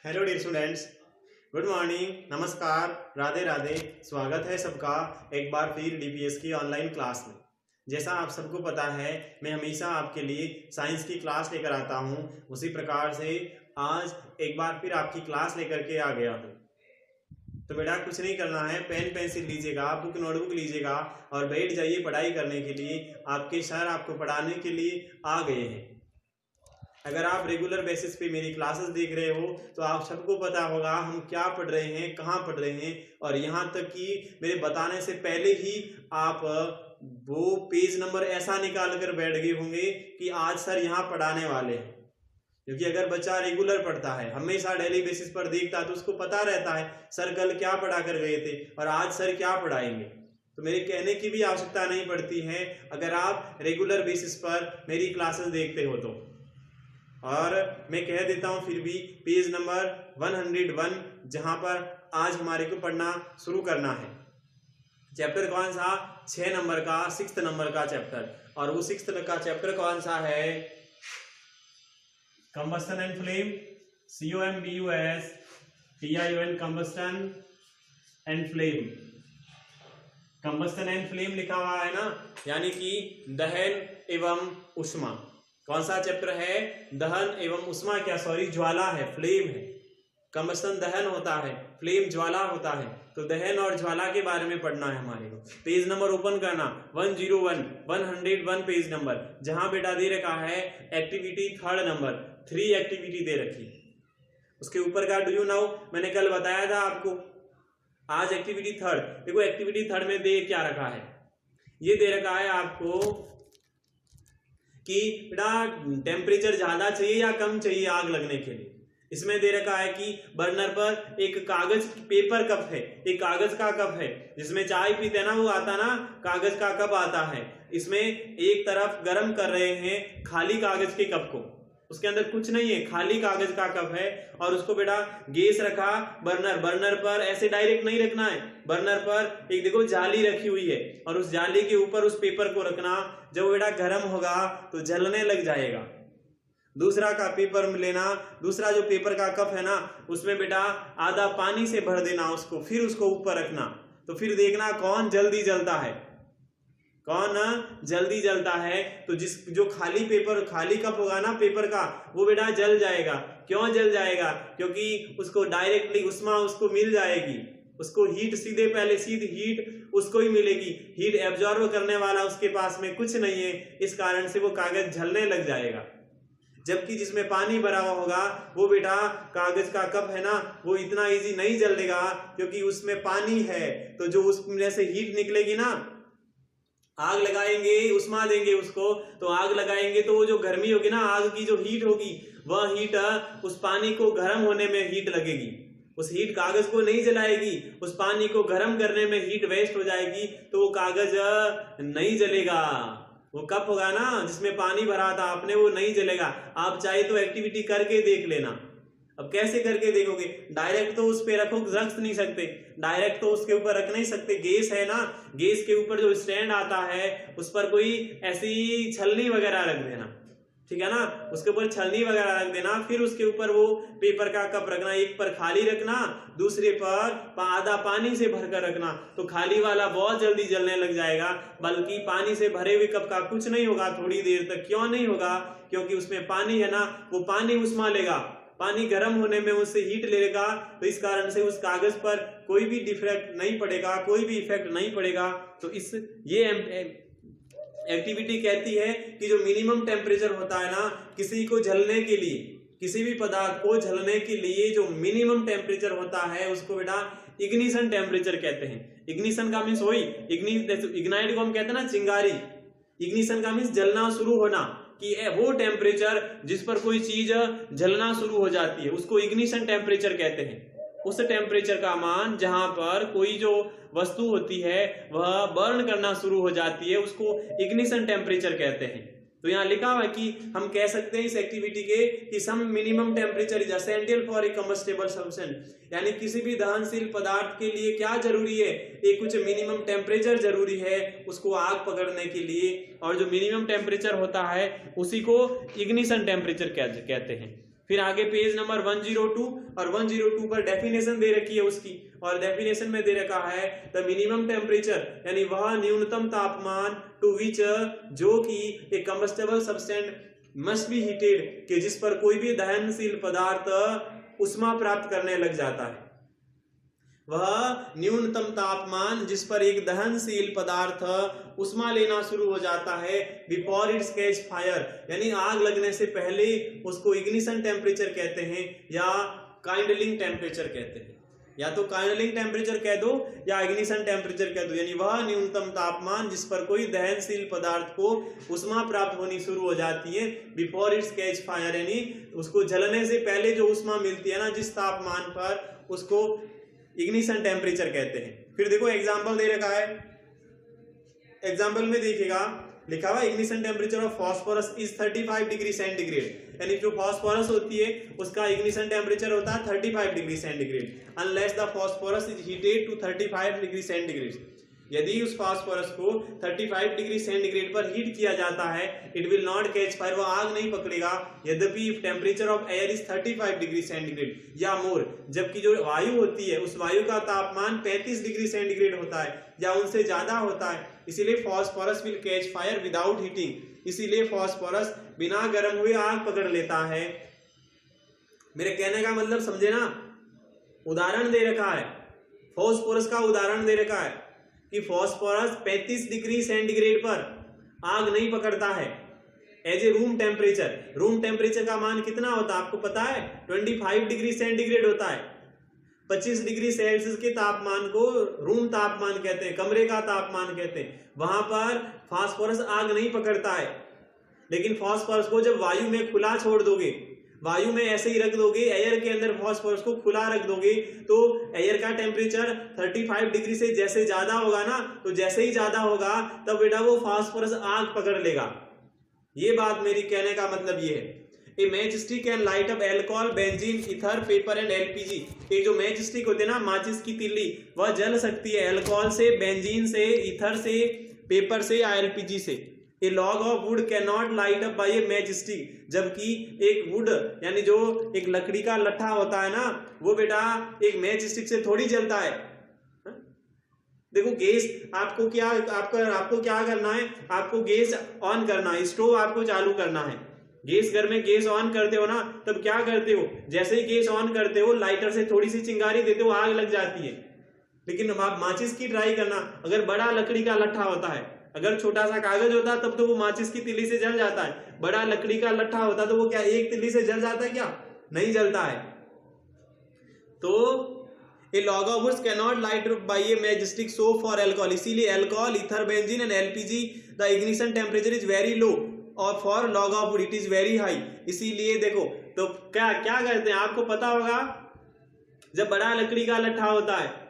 Hello dear students, good morning, नमस्कार, राधे राधे। स्वागत है सबका एक बार फिर डीपीएस की ऑनलाइन क्लास में। जैसा आप सबको पता है, मैं हमेशा आपके लिए साइंस की क्लास लेकर आता हूं। उसी प्रकार से आज एक बार फिर आपकी क्लास लेकर के आ गया हूं। तो बेटा कुछ नहीं करना है, पेन पेंसिल लीजिएगा, बुक नोटबुक लीजिएगा और बैठ जाइए पढ़ाई करने के लिए। आपके सर आपको पढ़ाने के लिए आ गए हैं। अगर आप रेगुलर बेसिस पे मेरी क्लासेस देख रहे हो तो आप सबको पता होगा हम क्या पढ़ रहे हैं, कहाँ पढ़ रहे हैं, और यहाँ तक कि मेरे बताने से पहले ही आप वो पेज नंबर ऐसा निकाल कर बैठ गए होंगे कि आज सर यहाँ पढ़ाने वाले हैं। क्योंकि अगर बच्चा रेगुलर पढ़ता है, हमेशा डेली बेसिस पर देखता है, तो उसको पता रहता है सर कल क्या पढ़ा कर गए थे और आज सर क्या पढ़ाएंगे। तो मेरे कहने की भी आवश्यकता नहीं पड़ती है अगर आप रेगुलर बेसिस पर मेरी क्लासेस देखते हो तो। और मैं कह देता हूं फिर भी पेज नंबर 101 जहां पर आज हमारे को पढ़ना शुरू करना है। चैप्टर कौन सा? 6 नंबर का 6th नंबर का चैप्टर। और वो 6th का चैप्टर कौन सा है? Combustion and flame, COMBUS TION, combustion and flame. Combustion and flame लिखा हुआ है ना, यानी कि दहन एवं ऊष्मा। कौन सा चैप्टर है? दहन एवं ऊष्मा, क्या सॉरी ज्वाला है, फ्लेम है। कंबस्टन दहन होता है, फ्लेम ज्वाला होता है। तो दहन और ज्वाला के बारे में पढ़ना है हमारे को। पेज नंबर ओपन करना 101 पेज नंबर, जहां बेटा दे रखा है एक्टिविटी 3rd नंबर, 3 एक्टिविटी दे रखी। उसके ऊपर का डू यू नो, मैंने कल बताया था आपको। आज एक्टिविटी 3rd, देखो एक्टिविटी 3rd में दे क्या रखा है। ये दे रखा है आपको कि बेटा टेम्परेचर ज्यादा चाहिए या कम चाहिए आग लगने के लिए। इसमें दे रखा है कि बर्नर पर एक कागज पेपर कप है, एक कागज का कप है, जिसमें चाय पीते हैं ना, वो आता ना कागज का कप आता है। इसमें एक तरफ गर्म कर रहे हैं खाली कागज के कप को, उसके अंदर कुछ नहीं है, खाली कागज का कप है। और उसको बेटा गैस रखा बर्नर पर ऐसे डायरेक्ट नहीं रखना है। बर्नर पर एक देखो जाली रखी हुई है और उस जाली के ऊपर उस पेपर को रखना। जब बेटा गर्म होगा तो जलने लग जाएगा। दूसरा का पेपर लेना, दूसरा जो पेपर का कप है ना, उसमें बेटा आधा पानी से भर देना उसको, फिर उसको ऊपर रखना। तो फिर देखना कौन जल्दी जलता है, कौन जल्दी जलता है। तो जो खाली कप होगा ना पेपर का, वो बेटा जल जाएगा। क्यों जल जाएगा? क्योंकि उसको डायरेक्टली ऊष्मा उसको मिल जाएगी, उसको हीट सीधी हीट उसको ही मिलेगी। हीट एब्जॉर्ब करने वाला उसके पास में कुछ नहीं है, इस कारण से वो कागज जलने लग जाएगा। जबकि जिसमें पानी भरा हुआ होगा वो बेटा कागज का कप है ना, वो इतना इजी नहीं जलेगा क्योंकि उसमें पानी है। तो जो उसमें से हीट निकलेगी ना, आग लगाएंगे, उष्मा देंगे उसको, तो आग लगाएंगे तो वो जो गर्मी होगी ना, आग की जो हीट होगी, वह हीट उस पानी को गर्म होने में हीट लगेगी। उस हीट कागज को नहीं जलाएगी, उस पानी को गर्म करने में हीट वेस्ट हो जाएगी, तो वो कागज नहीं जलेगा। वो कप होगा ना जिसमें पानी भरा था आपने, वो नहीं जलेगा। आप चाहे तो एक्टिविटी करके देख लेना। अब कैसे करके देखोगे? डायरेक्ट तो उस पे रख नहीं सकते, डायरेक्ट तो उसके ऊपर रख नहीं सकते। गैस है ना, गैस के ऊपर जो स्टैंड आता है उस पर कोई ऐसी छलनी वगैरह रख देना, ठीक है ना, उसके ऊपर छलनी वगैरह रख देना। फिर उसके ऊपर वो पेपर का कप रखना, एक पर खाली रखना, दूसरे पर आधा पानी से भरकर रखना। तो खाली वाला बहुत जल्दी जलने लग जाएगा, बल्कि पानी से भरे हुए कप का कुछ नहीं होगा थोड़ी देर तक। क्यों नहीं होगा? क्योंकि उसमें पानी है ना, वो पानी उष्मा लेगा, पानी गर्म होने में उससे हीट लेगा। तो इस कारण से उस कागज पर कोई भी डिफेक्ट नहीं पड़ेगा, कोई भी इफेक्ट नहीं पड़ेगा। तो ये एक्टिविटी कहती है कि जो मिनिमम टेम्परेचर होता है ना किसी को जलने के लिए, किसी भी पदार्थ को जलने के लिए जो मिनिमम टेम्परेचर होता है उसको बेटा इग्निशन टेम्परेचर कहते हैं। इग्निशन का मीन्स वही इग्नाइट को हम कहते हैं ना चिंगारी। इग्निशन का मीन्स जलना शुरू होना, कि वो टेम्परेचर जिस पर कोई चीज जलना शुरू हो जाती है उसको इग्निशन टेम्परेचर कहते हैं। उस टेम्परेचर का मान जहां पर कोई जो वस्तु होती है वह बर्न करना शुरू हो जाती है, उसको इग्निशन टेम्परेचर कहते हैं। तो यहाँ लिखा हुआ है कि हम कह सकते हैं इस एक्टिविटी के कि some minimum temperature is essential for a combustible substance, यानी किसी भी दहनशील पदार्थ के लिए क्या जरूरी है? एक कुछ मिनिमम टेम्परेचर जरूरी है उसको आग पकड़ने के लिए, और जो मिनिमम टेम्परेचर होता है उसी को इग्निशन टेम्परेचर कहते हैं। फिर आगे पेज नंबर 102 और 102 पर डेफिनेशन दे रखी है उसकी, और डेफिनेशन में दे रखा है द मिनिमम टेम्परेचर यानी वह न्यूनतम तापमान टू विच जो कि एक combustible substance must be heated कि जिस पर कोई भी दहनशील पदार्थ उष्मा प्राप्त करने लग जाता है। वह न्यूनतम तापमान जिस पर एक दहनशील पदार्थ उष्मा लेना शुरू हो जाता है बिफोर इट्स कैच फायर यानी आग लगने से पहले उसको इग्निशन टेम्परेचर कहते हैं या काइंडलिंग टेम्परेचर कहते हैं। या तो काइंडलिंग टेम्परेचर कह दो या इग्निशन टेम्परेचर कह दो, यानी वह न्यूनतम तापमान जिस पर कोई दहनशील पदार्थ को उष्मा प्राप्त होनी शुरू हो जाती है बिफोर इट्स कैच फायर यानी उसको जलने से पहले जो उष्मा मिलती है ना जिस तापमान पर, उसको इग्निशन टेम्परेचर कहते हैं। फिर देखो एग्जांपल दे रखा है, एग्जांपल में देखिएगा लिखा हुआ ignition temperature of phosphorus is 35 degree centigrade यानी जो फास्फोरस होती है उसका इग्निशन टेम्परेचर होता है 35 degree centigrade unless the phosphorus is heated to 35 degree centigrade. यदि उस फास्फोरस को 35 डिग्री सेंटीग्रेड पर हीट किया जाता है it will not catch fire, वो आग नहीं पकड़ेगा। यद्यपि if temperature of air is 35 degree centigrade या मोर, जबकि जो वायु होती है उस वायु का तापमान 35 डिग्री सेंटीग्रेड होता है या उनसे ज्यादा होता है, इसीलिए phosphorus will catch fire without heating. इसीलिए फास्फोरस बिना गर्म हुए आग पकड़ लेता है। मेरे कहने का मतलब समझे ना, उदाहरण दे रखा है, फास्फोरस का उदाहरण दे रखा है कि फास्फोरस 35 डिग्री सेंटीग्रेड पर आग नहीं पकड़ता है as a room temperature. Room temperature का मान कितना होता है आपको पता है? 25 डिग्री सेंटीग्रेड होता है। 25 डिग्री सेल्सियस के तापमान को रूम तापमान कहते हैं, कमरे का तापमान कहते हैं। वहां पर फास्फोरस आग नहीं पकड़ता है, लेकिन फास्फोरस को जब वायु में खुला छोड़ दोगे, वायु में ऐसे ही रख दोगे, एयर के अंदर फास्फोरस को खुला रख दोगे, तो एयर का टेम्परेचर 35 डिग्री से जैसे ज्यादा होगा ना, तो जैसे ही ज्यादा होगा तब बेटा वो फास्फोरस आग पकड़ लेगा। ये बात मेरी कहने का मतलब ये है। A match stick can light up alcohol, benzene, ether, paper and LPG. ये जो मैच स्टिक होते हैं ना, माचिस की तिल्ली, वह जल सकती है अल्कोहल से, बेंजीन से, ईथर से, पेपर से या एलपीजी से। A log of wood can not light up by a match stick, जबकि एक वुड यानी जो एक लकड़ी का लट्ठा होता है ना, वो बेटा एक मैच स्टिक से थोड़ी जलता है। देखो गैस आपको क्या करना है, आपको गैस ऑन करना है, स्टोव आपको चालू करना है। गैस घर में गैस ऑन करते हो ना, तब क्या करते हो, जैसे ही गैस ऑन करते हो लाइटर से थोड़ी सी चिंगारी देते हो, आग लग जाती है। लेकिन आप माचिस की ट्राई करना, अगर बड़ा लकड़ी का लट्ठा होता है, अगर छोटा सा कागज होता तब तो वो माचिस की तिल्ली से जल जाता है। बड़ा लकड़ी का लट्ठा होता तो वो क्या एक तिल्ली से जल जाता है? क्या नहीं जलता है। तो a log of woods can not light by a match stick, so for alcohol, इसीलिए alcohol, ether, benzene and LPG the ignition temperature is very low और for log of wood it is very high. इसीलिए देखो तो क्या करते हैं आपको पता होगा, जब बड़ा लकड़ी का लट्ठा होता है,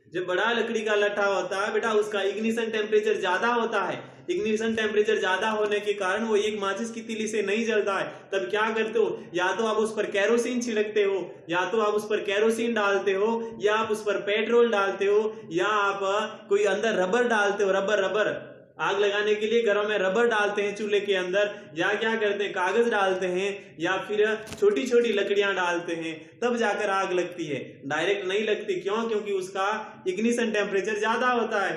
जब बड़ा लकड़ी का लट्ठा होता है बेटा, उसका इग्निशन टेम्परेचर ज्यादा होता है। इग्निशन टेम्परेचर ज्यादा होने के कारण वो एक माचिस की तिल्ली से नहीं जलता है। तब क्या करते हो, या तो आप उस पर केरोसिन छिड़कते हो, या तो आप उस पर केरोसिन डालते हो, या आप उस पर पेट्रोल डालते हो, या आप कोई अंदर रबर डालते हो। रबर आग लगाने के लिए घरों में रबर डालते हैं चूल्हे के अंदर, या क्या करते हैं कागज डालते हैं, या फिर छोटी छोटी लकड़ियां डालते हैं, तब जाकर आग लगती है। डायरेक्ट नहीं लगती। क्यों? क्योंकि उसका इग्निशन टेम्परेचर ज्यादा होता है।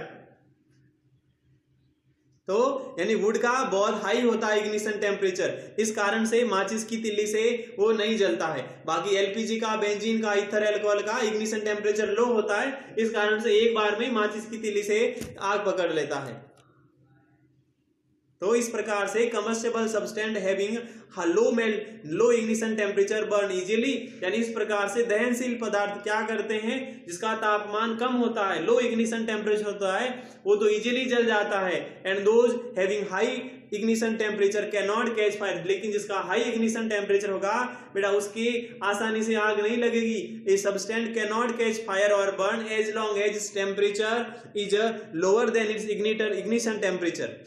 तो यानी वुड का बहुत हाई होता है इग्निशन टेम्परेचर, इस कारण से माचिस की तिल्ली से वो नहीं जलता है। बाकी एलपीजी का, बेंजीन का, ईथर, अल्कोहल का इग्निशन टेम्परेचर लो होता है, इस कारण से एक बार में माचिस की तिल्ली से आग पकड़ लेता है। तो इस प्रकार से combustible substance having low ignition temperature burn easily, यानी इस प्रकार से दहनशील पदार्थ क्या करते हैं, जिसका तापमान कम होता है, लो इग्निशन टेम्परेचर होता है, वो तो इजीली जल जाता है। And those having high ignition temperature can not catch fire, लेकिन जिसका हाई इग्निशन टेम्परेचर होगा बेटा उसकी आसानी से आग नहीं लगेगी। A substance can not catch fire और burn as long as its temperature is lower than its ignition temperature.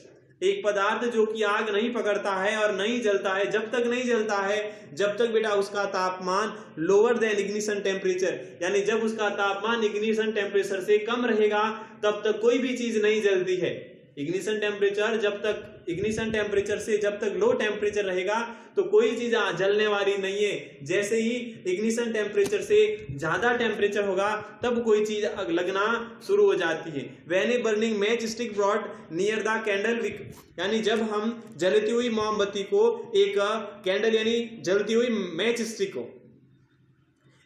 एक पदार्थ जो कि आग नहीं पकड़ता है और नहीं जलता है, जब तक नहीं जलता है जब तक बेटा उसका तापमान लोअर देन इग्निशन टेम्परेचर, यानी जब उसका तापमान इग्निशन टेम्परेचर से कम रहेगा तब तक कोई भी चीज नहीं जलती है। इग्निशन टेम्परेचर जब तक इग्निशन टेम्परेचर से जब तक लो टेम्परेचर रहेगा तो कोई चीज जलने वाली नहीं है। जैसे ही इग्निशन टेम्परेचर से ज्यादा टेम्परेचर होगा तब कोई चीज लगना शुरू हो जाती है। When a burning match stick brought near the candle wick, यानी जब हम जलती हुई मोमबत्ती को एक कैंडल यानी जलती हुई मैच स्टिक को,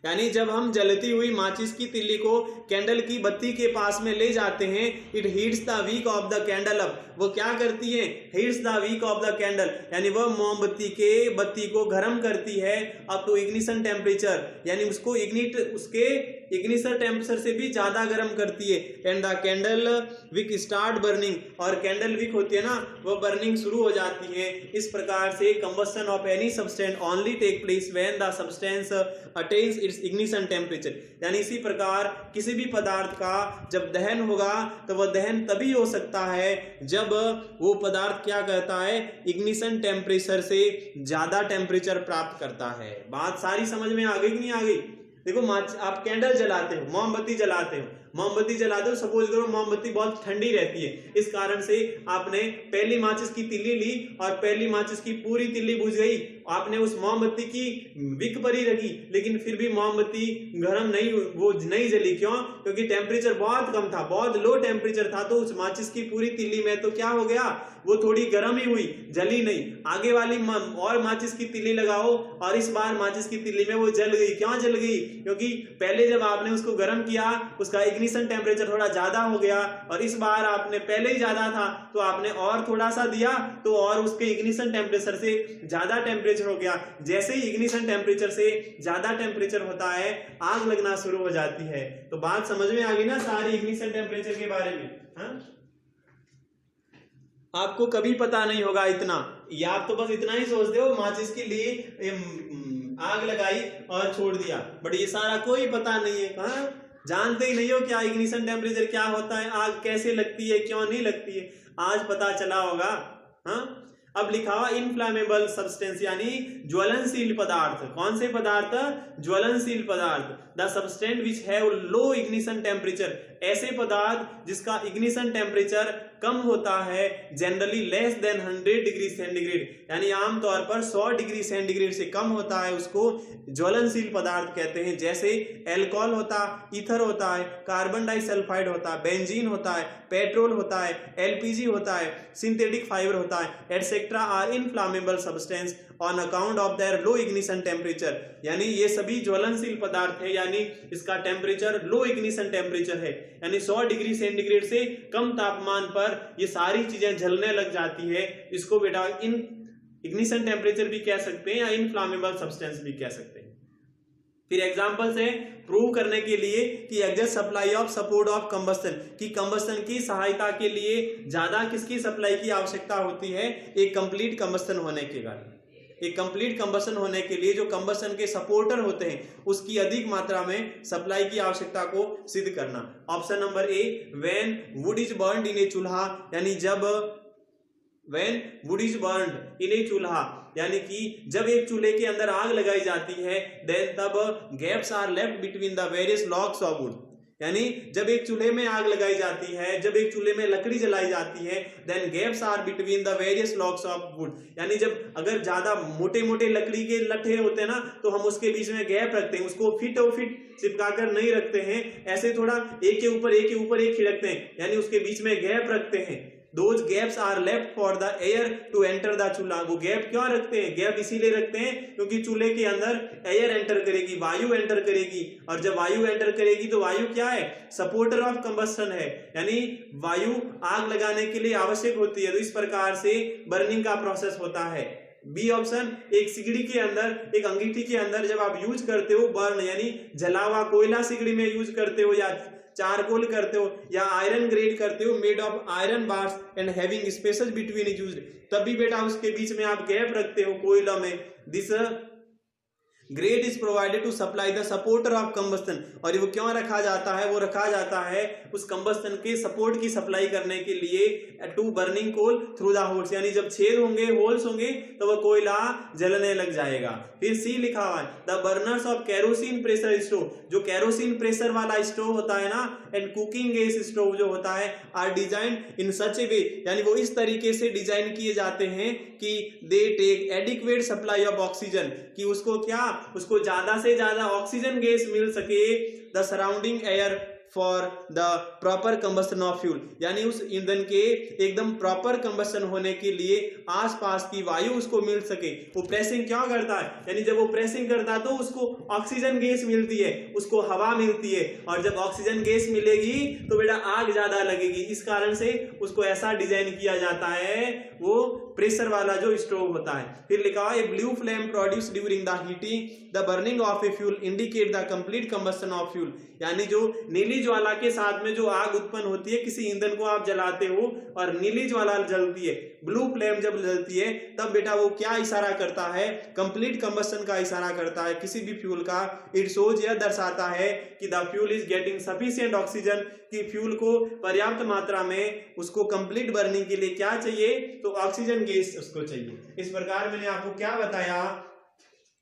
यानी जब हम जलती हुई माचिस की तिल्ली को कैंडल की बत्ती के पास में ले जाते हैं, it heats the wick of the candle up, वो क्या करती है, heats the wick of the candle, यानी वह मोमबत्ती के बत्ती को गर्म करती है अप टू इग्निशन टेम्परेचर, यानी उसको उसके इग्निशन टेम्परेचर से भी ज्यादा गर्म करती है। And the candle wick start burning, और कैंडल विक होती है ना वो बर्निंग शुरू हो जाती है। इस प्रकार से combustion of any substance only take place when the substance attains its ignition temperature, यानी इसी प्रकार किसी भी पदार्थ का जब दहन होगा तो वह दहन तभी हो सकता है जब वो पदार्थ क्या करता है, इग्निशन टेम्परेचर से ज्यादा टेम्परेचर प्राप्त करता है। बात सारी समझ में आ गई कि नहीं आ गई? देखो आप कैंडल जलाते हो, मोमबत्ती जलाते हो, सपोज करो मोमबत्ती बहुत ठंडी रहती है, इस कारण से आपने पहली माचिस की तिल्ली ली और पहली माचिस की पूरी तिल्ली बुझ गई, आपने उस मोमबत्ती की विक पर ही रखी, लेकिन फिर भी मोमबत्ती गर्म नहीं जली। क्यों? क्योंकि टेम्परेचर बहुत कम था, बहुत लो टेम्परेचर था, तो उस माचिस की पूरी तिल्ली में तो क्या हो गया, वो थोड़ी गर्म ही हुई, जली नहीं। आगे वाली और माचिस की तिल्ली लगाओ और इस बार माचिस की तिल्ली में वो जल गई। क्यों जल गई? क्योंकि पहले जब आपने उसको गर्म किया उसका इग्निशन टेम्परेचर थोड़ा ज्यादा हो गया, और इस बार आपने पहले ही ज्यादा था तो आपने और थोड़ा सा दिया तो और उसके इग्निशन टेम्परेचर से ज्यादा टेम्परेचर हो गया। जैसे ही इग्निशन टेम्परेचर से ज्यादा टेम्परेचर होता है आग लगना शुरू हो जाती है। तो बात समझ में आ गई ना सारी इग्निशन टेम्परेचर के बारे में? हाँ, आपको कभी पता नहीं होगा इतना, या आप तो बस इतना ही सोचते हो माचिस के लिए आग लगाई और छोड़ दिया, बट ये सारा कोई पता नहीं है। हाँ, जानते ही नहीं हो क्या इग्निशन टेम्परेचर क्या होता है, आग कैसे लगती है, क्यों नहीं लगती है, आज पता चला होगा। हाँ, अब लिखा हुआ इनफ्लेमेबल सब्सटेंस यानी ज्वलनशील पदार्थ। कौन से पदार्थ? ज्वलनशील पदार्थ। The substance which have low ignition temperature, ऐसे पदार्थ जिसका इग्निशन टेम्परेचर कम होता है, generally less than 100 degree centigrade, यानी आमतौर पर 100 डिग्री सेंटीग्रेड से कम होता है, उसको ज्वलनशील पदार्थ कहते हैं। जैसे एल्कोहल होता है, ईथर होता है, कार्बन डाइसल्फाइड होता है, बेंजीन होता है, पेट्रोल होता है, एलपीजी होता है, सिंथेटिक फाइबर होता है, etcetera are inflammable substance on account of their low ignition temperature, यानी ये सभी ज्वलनशील पदार्थ है, यानी इसका टेम्परेचर लो इग्निशन टेम्परेचर है, यानी 100 डिग्री सेंटीग्रेड से कम तापमान पर ये सारी चीजें जलने लग जाती है। इसको बेटा इग्निशन टेम्परेचर भी कह सकते हैं या इनफ्लामेबल सब्सटेंस भी कह सकते हैं। फिर एग्जांपल से प्रूव करने के लिए कि exhaust supply of support of combustion, की कंबस्टन की सहायता के लिए ज्यादा किसकी सप्लाई की आवश्यकता होती है, एक कंप्लीट कंबस्टन होने के कारण। एक कंप्लीट कंबस्टन होने के लिए जो कंबस्टन के सपोर्टर होते हैं उसकी अधिक मात्रा में सप्लाई की आवश्यकता को सिद्ध करना। Option number A, when wood is burned in a chulha, यानी जब when wood is burned in a chulha, यानी कि जब एक चूल्हे के अंदर आग लगाई जाती है, देन तब gaps are left between the various logs of wood, यानी जब एक चूल्हे में आग लगाई जाती है, जब एक चूल्हे में लकड़ी जलाई जाती है, then gaps are between the various logs of wood, यानी जब अगर ज्यादा मोटे मोटे लकड़ी के लट्ठे होते हैं ना तो हम उसके बीच में गैप रखते हैं, उसको फिट चिपका कर नहीं रखते हैं, ऐसे थोड़ा एक के ऊपर एक ही रखते हैं, यानी उसके बीच में गैप रखते हैं। Those gaps are left for the air to enter the चूल्हा। वो गैप क्यों रखते हैं? गैप इसीलिए रखते हैं क्योंकि चूल्हे के अंदर एयर एंटर करेगी, वायु एंटर करेगी, और जब वायु एंटर करेगी तो वायु क्या है? सपोर्टर ऑफ कंबस्टन है, यानी वायु आग लगाने के लिए आवश्यक होती है। तो इस प्रकार से बर्निंग का प्रोसेस होता है। बी ऑप्शन, एक सिगड़ी के अंदर, एक अंगीठी के अंदर जब आप यूज करते हो बर्न, यानी जला हुआ कोयला सिगड़ी में यूज करते हो, या चारकोल करते हो, या आयरन ग्रेड करते हो made of iron bars and having spaces between used, तब भी बेटा उसके बीच में आप गैप रखते हो कोयला में। Grate is provided to supply the supporter of combustion, और वो क्यों रखा जाता है, वो रखा जाता है उस कंबस्टन के सपोर्ट की सप्लाई करने के लिए, to burning coal through the holes, यानी जब छेद होंगे, होल्स होंगे, तो वह कोयला जलने लग जाएगा। फिर सी लिखा हुआ है the burners of kerosene pressure stove, जो केरोसिन प्रेशर वाला स्टोव होता है ना, एंड कुकिंग गैस स्टोव जो होता है, आर डिजाइन इन सच ए वे, यानी वो इस तरीके से डिजाइन किए जाते हैं कि they take adequate supply of oxygen, कि उसको क्या, उसको ज्यादा से ज्यादा ऑक्सीजन गैस मिल सके the surrounding air for the proper combustion of fuel, यानी उस ईंधन के एकदम प्रॉपर कंबस्टन होने के लिए आसपास की वायु उसको मिल सके। वो प्रेसिंग क्या करता है, यानी जब वो प्रेसिंग करता है तो उसको ऑक्सीजन गैस मिलती है, उसको हवा मिलती है, और जब ऑक्सीजन गैस मिलेगी तो बेटा आग ज्यादा लगेगी, इस कारण से उसको ऐसा डिजाइन किया जाता है, वो प्रेशर वाला जो स्टोव होता है। फिर लिखा हुआ है blue flame produce during the heating the burning of a fuel indicate the complete combustion of fuel, यानी जो नीली ज्वाला के साथ में जो आग उत्पन्न होती है, किसी ईंधन को आप जलाते हो और नीली ज्वाला जलती है, ब्लू फ्लेम जब जलती है, तब बेटा वो क्या इशारा करता है, कंप्लीट कंबस्टन का इशारा करता है किसी भी फ्यूल का। इट शोज, यह दर्शाता है कि the fuel is getting sufficient oxygen, कि फ्यूल को पर्याप्त मात्रा में उसको कंप्लीट बर्निंग के लिए क्या चाहिए, तो ऑक्सीजन गैस उसको चाहिए। इस प्रकार मैंने आपको क्या बताया,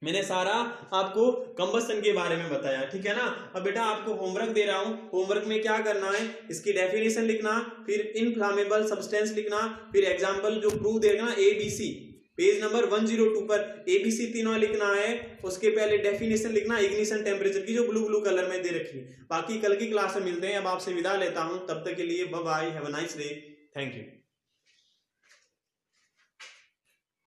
मैंने सारा आपको कंबस्टन के बारे में बताया, ठीक है ना। अब बेटा आपको होमवर्क दे रहा हूं, होमवर्क में क्या करना है, इसकी डेफिनेशन लिखना, फिर इनफ्लामेबल सब्सटेंस लिखना, फिर एग्जांपल जो प्रूव देगा ABC, पेज नंबर 102 पर ABC तीनों लिखना है, उसके पहले डेफिनेशन लिखना इग्निशन टेम्परेचर की, जो ब्लू कलर में दे रखी है। बाकी कल की क्लास में मिलते हैं, अब आपसे विदा लेता हूं, तब तक के लिए bye bye, have a nice day, thank you.